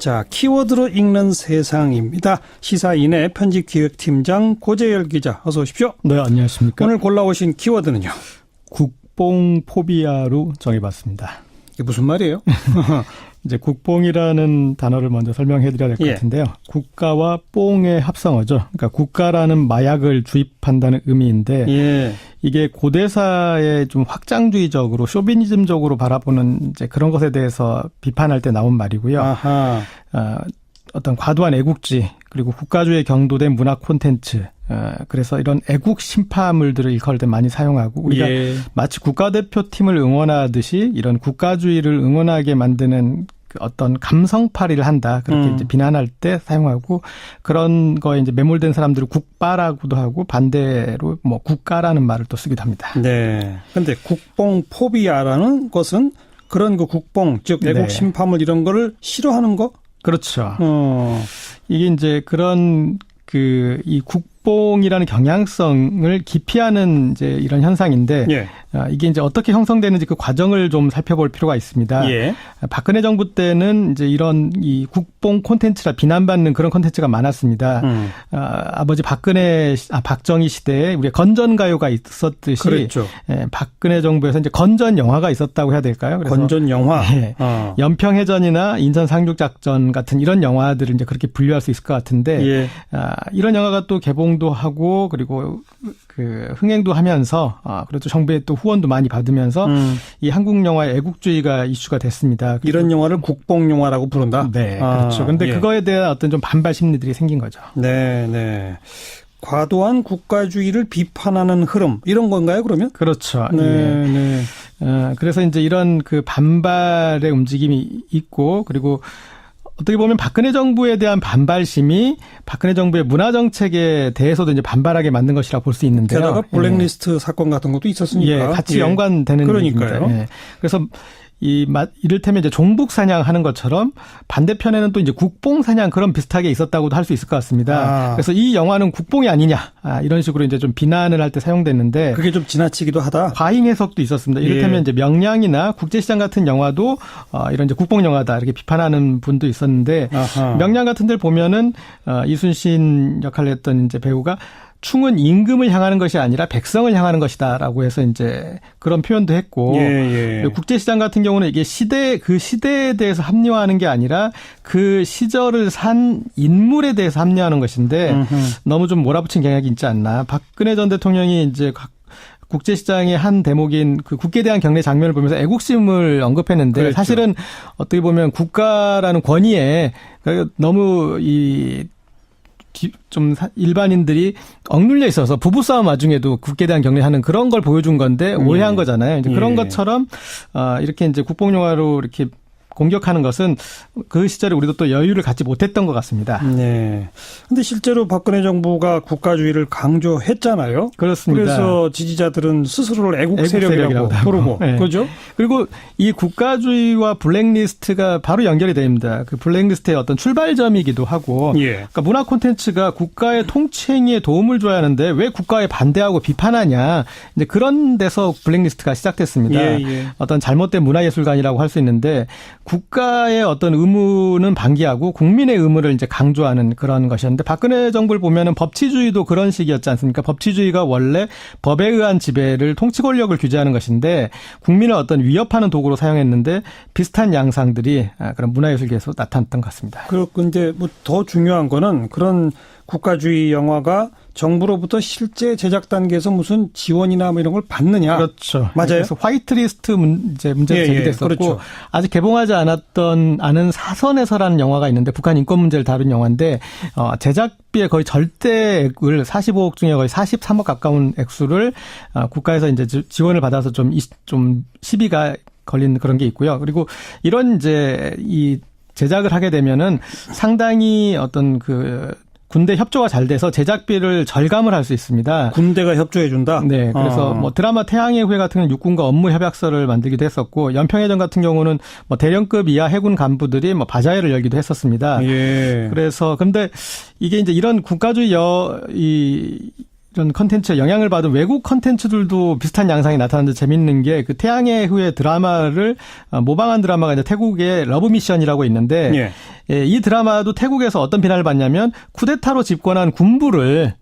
자, 키워드로 읽는 세상입니다. 시사인의 편집기획팀장 고재열 기자, 어서 오십시오. 네, 안녕하십니까. 오늘 골라오신 키워드는요? 국뽕포비아로 정해봤습니다. 이게 무슨 말이에요? 이제 국뽕이라는 단어를 먼저 설명해드려야 될 것 같은데요. 국가와 뽕의 합성어죠. 그러니까 국가라는 마약을 주입한다는 의미인데 이게 고대사에 좀 확장주의적으로 쇼비니즘적으로 바라보는 이제 그런 것에 대해서 비판할 때 나온 말이고요. 어떤 과도한 애국주의 그리고 국가주의에 경도된 문화 콘텐츠, 그래서 이런 애국 심파물들을 일컬을 때 많이 사용하고 우리가 마치 국가대표팀을 응원하듯이 이런 국가주의를 응원하게 만드는 어떤 감성팔이를 한다. 그렇게 이제 비난할 때 사용하고 그런 거에 이제 매몰된 사람들을 국바라고도 하고 반대로 뭐 국가라는 말을 또 쓰기도 합니다. 네. 근데 국뽕포비아라는 것은 그런 그 국뽕, 즉 애국 심파물 이런 거를 싫어하는 거? 그렇죠. 이게 이제 그런 이 국뽕이라는 경향성을 기피하는 이제 이런 현상인데 이게 이제 어떻게 형성되는지 그 과정을 좀 살펴볼 필요가 있습니다. 박근혜 정부 때는 이제 이런 이 국뽕 콘텐츠라 비난받는 그런 콘텐츠가 많았습니다. 아버지 박정희 시대에 우리가 건전가요가 있었듯이 그랬죠. 박근혜 정부에서 이제 건전 영화가 있었다고 해야 될까요? 그래서 건전 영화. 연평해전이나 인천 상륙작전 같은 이런 영화들을 이제 그렇게 분류할 수 있을 것 같은데 이런 영화가 또 개봉도 하고 그리고 그 흥행도 하면서 그래도 정부의 또 후원도 많이 받으면서 이 한국 영화의 애국주의가 이슈가 됐습니다. 이런 영화를 국뽕 영화라고 부른다. 네, 그렇죠. 근데 그거에 대한 어떤 좀 반발 심리들이 생긴 거죠. 네. 과도한 국가주의를 비판하는 흐름 이런 건가요? 그러면? 그렇죠. 그래서 이제 이런 그 반발의 움직임이 있고 그리고 어떻게 보면 박근혜 정부에 대한 반발심이 박근혜 정부의 문화 정책에 대해서도 이제 반발하게 만든 것이라 볼 수 있는데요. 게다가 블랙리스트 사건 같은 것도 있었으니까. 같이 연관되는 그러니까요. 얘기입니다. 그래서 이를테면 이제 종북 사냥하는 것처럼 반대편에는 또 이제 국뽕 사냥 그런 비슷하게 있었다고도 할 수 있을 것 같습니다. 그래서 이 영화는 국뽕이 아니냐 이런 식으로 이제 좀 비난을 할 때 사용됐는데 그게 좀 지나치기도 하다. 과잉 해석도 있었습니다. 이를테면 이제 명량이나 국제시장 같은 영화도 이런 이제 국뽕 영화다 이렇게 비판하는 분도 있었는데 명량 같은 데를 보면은 이순신 역할을 했던 이제 배우가 충은 임금을 향하는 것이 아니라 백성을 향하는 것이다라고 해서 이제 그런 표현도 했고 국제시장 같은 경우는 이게 그 시대에 대해서 합리화하는 게 아니라 그 시절을 산 인물에 대해서 합리화하는 것인데 너무 좀 몰아붙인 경향이 있지 않나. 박근혜 전 대통령이 이제 국제시장의 한 대목인 그 국기에 대한 경례 장면을 보면서 애국심을 언급했는데 사실은 어떻게 보면 국가라는 권위에 너무 좀 일반인들이 억눌려 있어서 부부싸움 와중에도 국기에 대한 경례하는 그런 걸 보여준 건데 오해한 거잖아요. 이제 그런 것처럼 이렇게 이제 국뽕영화로 이렇게 공격하는 것은 그 시절에 우리도 또 여유를 갖지 못했던 것 같습니다. 네. 근데 실제로 박근혜 정부가 국가주의를 강조했잖아요. 그렇습니다. 그래서 지지자들은 스스로를 애국 세력이라고 부르고. 그렇죠? 그리고 이 국가주의와 블랙리스트가 바로 연결이 됩니다. 그 블랙리스트의 어떤 출발점이기도 하고. 그러니까 문화 콘텐츠가 국가의 통치행위에 도움을 줘야 하는데 왜 국가에 반대하고 비판하냐. 이제 그런 데서 블랙리스트가 시작됐습니다. 어떤 잘못된 문화예술관이라고 할 수 있는데 국가의 어떤 의무는 방기하고 국민의 의무를 이제 강조하는 그런 것이었는데 박근혜 정부를 보면은 법치주의도 그런 식이었지 않습니까? 법치주의가 원래 법에 의한 지배를 통치 권력을 규제하는 것인데 국민을 어떤 위협하는 도구로 사용했는데 비슷한 양상들이 그런 문화예술계에서 나타났던 것 같습니다. 그렇고 이제 뭐 더 중요한 거는 그런 국가주의 영화가 정부로부터 실제 제작 단계에서 무슨 지원이나 뭐 이런 걸 받느냐. 그렇죠. 맞아요. 그래서 화이트리스트 문제도 제기됐었고 그렇죠. 아직 개봉하지 않은 사선에서라는 영화가 있는데 북한 인권 문제를 다룬 영화인데 제작비의 거의 절대액을 45억 중에 거의 43억 가까운 액수를 국가에서 이제 지원을 받아서 좀 시비가 걸린 그런 게 있고요. 그리고 이런 이제 이 제작을 하게 되면은 상당히 어떤 군대 협조가 잘 돼서 제작비를 절감을 할 수 있습니다. 군대가 협조해 준다? 네. 그래서 뭐 드라마 태양의 후예 같은 경우는 육군과 업무 협약서를 만들기도 했었고 연평해전 같은 경우는 뭐 대령급 이하 해군 간부들이 뭐 바자회를 열기도 했었습니다. 그래서 근데 이게 이제 이런 국가주의 이런 컨텐츠에 영향을 받은 외국 컨텐츠들도 비슷한 양상이 나타나는데 재밌는 게 그 태양의 후예 드라마를 모방한 드라마가 이제 태국의 러브 미션이라고 있는데 예, 이 드라마도 태국에서 어떤 비난을 받냐면 쿠데타로 집권한 군부를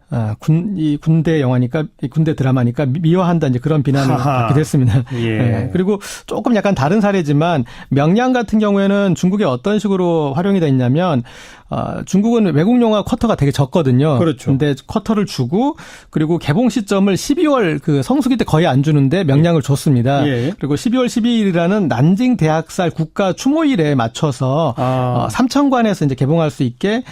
이 군대 영화니까 군대 드라마니까 미화한다 이제 그런 비난을 받게 됐습니다. 예. 그리고 조금 약간 다른 사례지만 명량 같은 경우에는 중국에 어떤 식으로 활용이 돼 있냐면 중국은 외국 영화 쿼터가 되게 적거든요. 그렇죠. 근데 쿼터를 주고 그리고 개봉 시점을 12월 그 성수기 때 거의 안 주는데 명량을 줬습니다. 그리고 12월 12일이라는 난징 대학살 국가 추모일에 맞춰서 삼천관에서 이제 개봉할 수 있게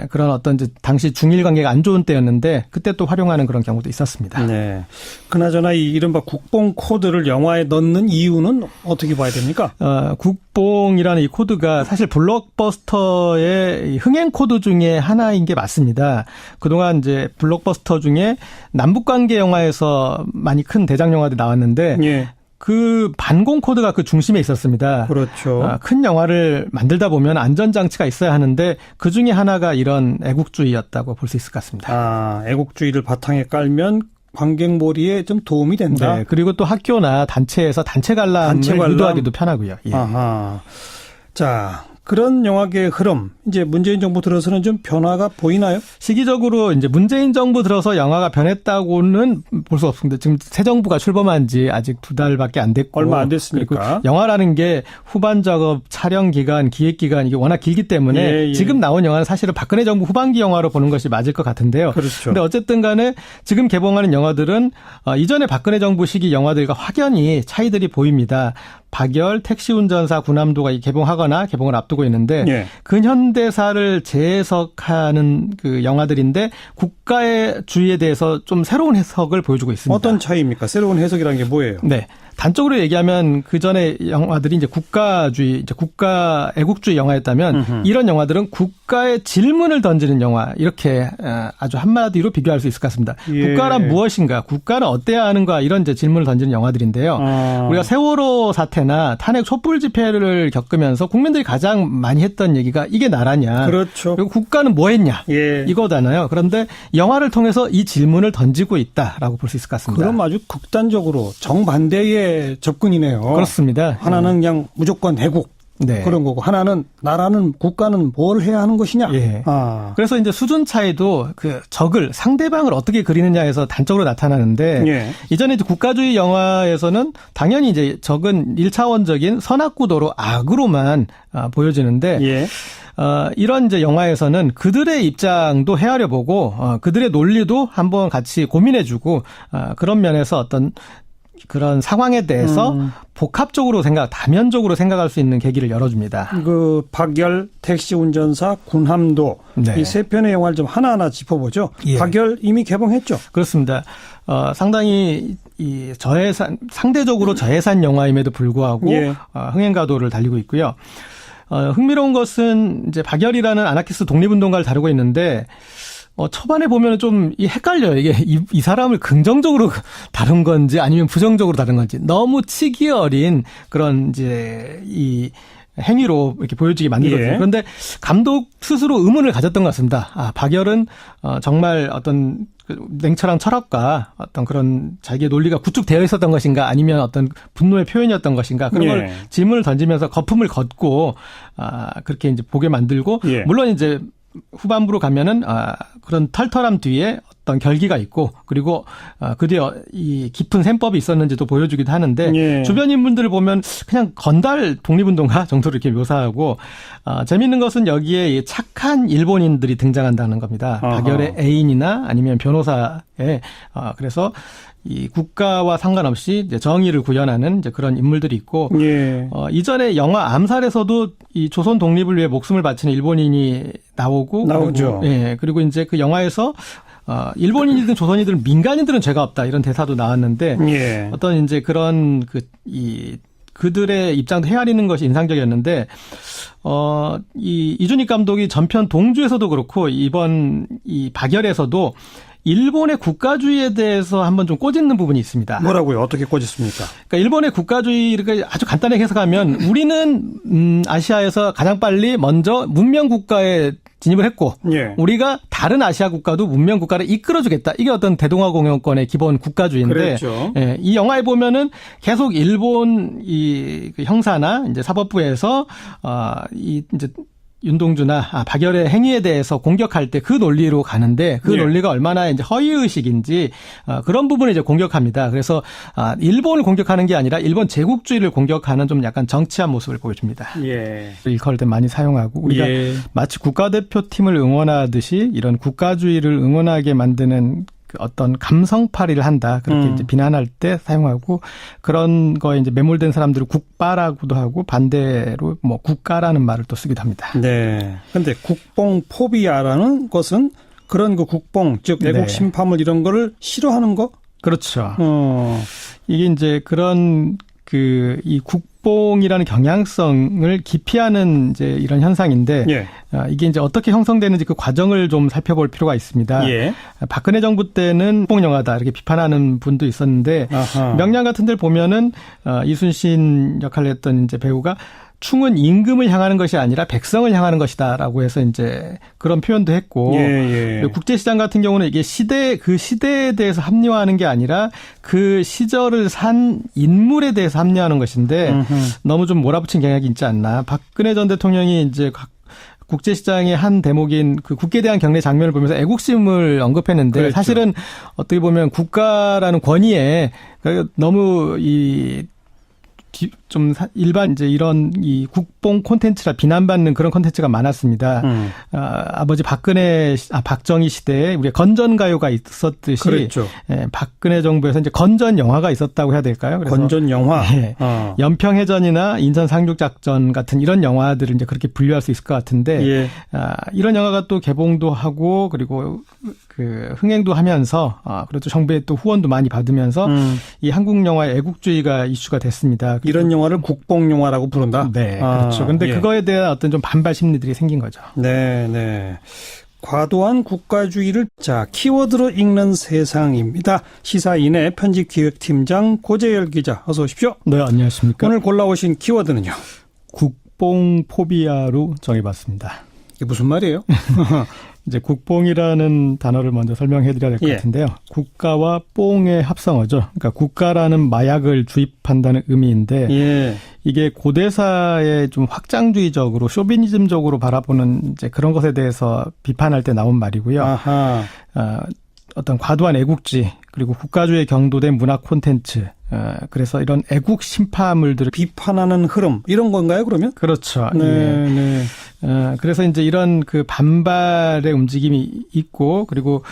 그런 어떤 이제 당시 중일 관계가 안 좋은 때였는데 그때 또 활용하는 그런 경우도 있었습니다. 네. 그나저나 이 이른바 국뽕 코드를 영화에 넣는 이유는 어떻게 봐야 됩니까? 국뽕이라는 이 코드가 사실 블록버스터의 흥행 코드 중에 하나인 게 맞습니다. 그동안 이제 블록버스터 중에 남북관계 영화에서 많이 큰 대작 영화들이 나왔는데 그 반공 코드가 그 중심에 있었습니다. 그렇죠. 큰 영화를 만들다 보면 안전장치가 있어야 하는데 그 중에 하나가 이런 애국주의였다고 볼 수 있을 것 같습니다. 애국주의를 바탕에 깔면 관객몰이에 좀 도움이 된다. 네. 그리고 또 학교나 단체에서 단체 관람을 유도하기도 편하고요. 예. 자, 그런 영화계의 흐름, 이제 문재인 정부 들어서는 좀 변화가 보이나요? 시기적으로 이제 문재인 정부 들어서 영화가 변했다고는 볼 수 없습니다. 지금 새 정부가 출범한 지 아직 2달밖에 안 됐고. 얼마 안 됐으니까. 영화라는 게 후반 작업, 촬영 기간, 기획 기간 이게 워낙 길기 때문에 지금 나온 영화는 사실은 박근혜 정부 후반기 영화로 보는 것이 맞을 것 같은데요. 그렇죠. 근데 어쨌든 간에 지금 개봉하는 영화들은 이전에 박근혜 정부 시기 영화들과 확연히 차이들이 보입니다. 박열, 택시운전사, 군함도가 개봉하거나 개봉을 앞두고 있는데 근현대사를 재해석하는 그 영화들인데 국가의 주의에 대해서 좀 새로운 해석을 보여주고 있습니다. 어떤 차이입니까? 새로운 해석이라는 게 뭐예요? 네. 단적으로 얘기하면 그 전에 영화들이 이제 국가주의, 이제 국가 애국주의 영화였다면 이런 영화들은 국가의 질문을 던지는 영화 이렇게 아주 한마디로 비교할 수 있을 것 같습니다. 국가란 무엇인가, 국가는 어때야 하는가 이런 이제 질문을 던지는 영화들인데요. 우리가 세월호 사태나 탄핵 촛불 집회를 겪으면서 국민들이 가장 많이 했던 얘기가 이게 나라냐, 그렇죠. 그리고 국가는 뭐 했냐 이거잖아요. 그런데 영화를 통해서 이 질문을 던지고 있다라고 볼 수 있을 것 같습니다. 그럼 아주 극단적으로 정반대의 접근이네요. 그렇습니다. 하나는 그냥 무조건 애국 그런 거고 하나는 나라는 국가는 뭘 해야 하는 것이냐. 그래서 이제 수준 차이도 그 적을 상대방을 어떻게 그리느냐에서 단적으로 나타나는데 이전에 이제 국가주의 영화에서는 당연히 이제 적은 1차원적인 선악구도로 악으로만 보여지는데 이런 이제 영화에서는 그들의 입장도 헤아려 보고 그들의 논리도 한번 같이 고민해주고 그런 면에서 어떤 그런 상황에 대해서 복합적으로 다면적으로 생각할 수 있는 계기를 열어줍니다. 그 박열, 택시 운전사, 군함도 이 세 편의 영화를 좀 하나하나 짚어보죠. 박열 이미 개봉했죠. 그렇습니다. 상당히 이 상대적으로 저예산 영화임에도 불구하고 흥행가도를 달리고 있고요. 흥미로운 것은 이제 박열이라는 아나키스트 독립운동가를 다루고 있는데 초반에 보면 좀 헷갈려요. 이게 이 사람을 긍정적으로 다룬 건지 아니면 부정적으로 다룬 건지 너무 치기 어린 그런 이제 이 행위로 이렇게 보여지게 만들거든요. 그런데 감독 스스로 의문을 가졌던 것 같습니다. 박열은 정말 어떤 냉철한 철학과 어떤 그런 자기의 논리가 구축되어 있었던 것인가 아니면 어떤 분노의 표현이었던 것인가 그런 걸 질문을 던지면서 거품을 걷고 그렇게 이제 보게 만들고 물론 이제 후반부로 가면은 그런 털털함 뒤에 어떤 결기가 있고 그리고 그 뒤에 이 깊은 셈법이 있었는지도 보여주기도 하는데 주변 인물들을 보면 그냥 건달 독립운동가 정도로 이렇게 묘사하고 재미있는 것은 여기에 착한 일본인들이 등장한다는 겁니다. 박열의 애인이나 아니면 변호사의 그래서 이 국가와 상관없이 이제 정의를 구현하는 이제 그런 인물들이 있고 이전에 영화 암살에서도 이 조선 독립을 위해 목숨을 바치는 일본인이 나오죠. 그리고 이제 그 영화에서 일본인이든 조선인이든 민간인들은 죄가 없다 이런 대사도 나왔는데 어떤 이제 그런 그들의 입장도 헤아리는 것이 인상적이었는데 이 이준익 감독이 전편 동주에서도 그렇고 이번 이 박열에서도 일본의 국가주의에 대해서 한번 좀 꼬집는 부분이 있습니다. 뭐라고요? 어떻게 꼬집습니까? 그러니까 일본의 국가주의를 아주 간단하게 해석하면 우리는 아시아에서 가장 빨리 먼저 문명 국가에 진입을 했고 예. 우리가 다른 아시아 국가도 문명 국가를 이끌어주겠다. 이게 어떤 대동아 공영권의 기본 국가주의인데 그랬죠. 예, 이 영화에 보면은 계속 일본 그 형사나 이제 사법부에서 이 이제 윤동주나 박열의 행위에 대해서 공격할 때 그 논리로 가는데 그 예. 논리가 논리가 얼마나 이제 허위의식인지 그런 부분을 이제 공격합니다. 그래서 일본을 공격하는 게 아니라 일본 제국주의를 공격하는 좀 약간 정치한 모습을 보여줍니다. 예. 일컬을 때 많이 사용하고 우리가 예. 마치 국가대표팀을 응원하듯이 이런 국가주의를 응원하게 만드는 그 어떤 감성팔이를 한다. 그렇게 이제 비난할 때 사용하고 그런 거에 이제 매몰된 사람들을 국바라고도 하고 반대로 뭐 국가라는 말을 또 쓰기도 합니다. 네. 근데 국뽕 포비아라는 것은 그런 그 국뽕, 즉 애국 네. 심파물 이런 거를 싫어하는 거? 그렇죠. 이게 이게 이제 그런 이 국뽕이라는 경향성을 기피하는 이제 이런 현상인데 예. 이게 이제 어떻게 형성되는지 그 과정을 좀 살펴볼 필요가 있습니다. 예. 박근혜 정부 때는 국뽕 영화다 이렇게 비판하는 분도 있었는데 아하. 명량 같은 데를 보면은 이순신 역할을 했던 이제 배우가 충은 임금을 향하는 것이 아니라 백성을 향하는 것이다라고 해서 이제 그런 표현도 했고 예. 국제시장 같은 경우는 이게 그 시대에 대해서 합리화하는 게 아니라 그 시절을 산 인물에 대해서 합리화하는 것인데 너무 좀 몰아붙인 경향이 있지 않나. 박근혜 전 대통령이 이제 국제시장의 한 대목인 그 국기에 대한 경례 장면을 보면서 애국심을 언급했는데 그렇죠. 사실은 어떻게 보면 국가라는 권위에 너무 좀 일반 이제 이런 이 국뽕 콘텐츠라 비난받는 그런 콘텐츠가 많았습니다. 아버지 박정희 시대에 우리가 건전가요가 있었듯이 그렇죠. 박근혜 정부에서 이제 건전 영화가 있었다고 해야 될까요? 그래서 건전 영화. 연평해전이나 인천 상륙작전 같은 이런 영화들을 이제 그렇게 분류할 수 있을 것 같은데 예. 이런 영화가 또 개봉도 하고 그리고 그 흥행도 하면서 그리고 또 정부의 또 후원도 많이 받으면서 이 한국 영화의 애국주의가 이슈가 됐습니다. 이런 영화를 국뽕 영화라고 부른다. 네, 그렇죠. 근데 예. 그거에 대한 어떤 좀 반발 심리들이 생긴 거죠. 네. 과도한 국가주의를 키워드로 읽는 세상입니다. 시사인의 편집기획팀장 고재열 기자 어서 오십시오. 네, 안녕하십니까. 오늘 골라오신 키워드는요? 국뽕 포비아로 정해봤습니다. 이게 무슨 말이에요? 이제 국뽕이라는 단어를 먼저 설명해 드려야 될 것 같은데요. 국가와 뽕의 합성어죠. 그러니까 국가라는 마약을 주입한다는 의미인데 이게 고대사의 좀 확장주의적으로 쇼비니즘적으로 바라보는 이제 그런 것에 대해서 비판할 때 나온 말이고요. 아하. 어떤 과도한 애국주의 그리고 국가주의에 경도된 문화 콘텐츠 그래서 이런 애국 심파물들을 비판하는 흐름 이런 건가요 그러면? 그렇죠. 네. 그래서 이제 이런 그 반발의 움직임이 있고 그리고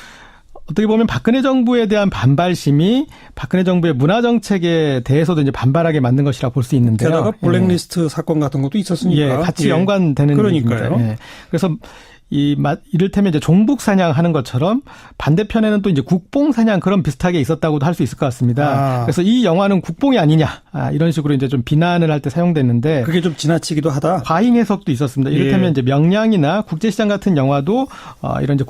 어떻게 보면 박근혜 정부에 대한 반발심이 박근혜 정부의 문화 정책에 대해서도 이제 반발하게 만든 것이라 볼 수 있는데요. 게다가 블랙리스트 사건 같은 것도 있었으니까. 같이 연관되는 그러니까요. 얘기입니다. 그래서 이를테면 이제 종북 사냥하는 것처럼 반대편에는 또 이제 국뽕 사냥 그런 비슷하게 있었다고도 할 수 있을 것 같습니다. 그래서 이 영화는 국뽕이 아니냐 이런 식으로 이제 좀 비난을 할 때 사용됐는데 그게 좀 지나치기도 하다. 과잉 해석도 있었습니다. 이를테면 이제 명량이나 국제시장 같은 영화도 이런 이제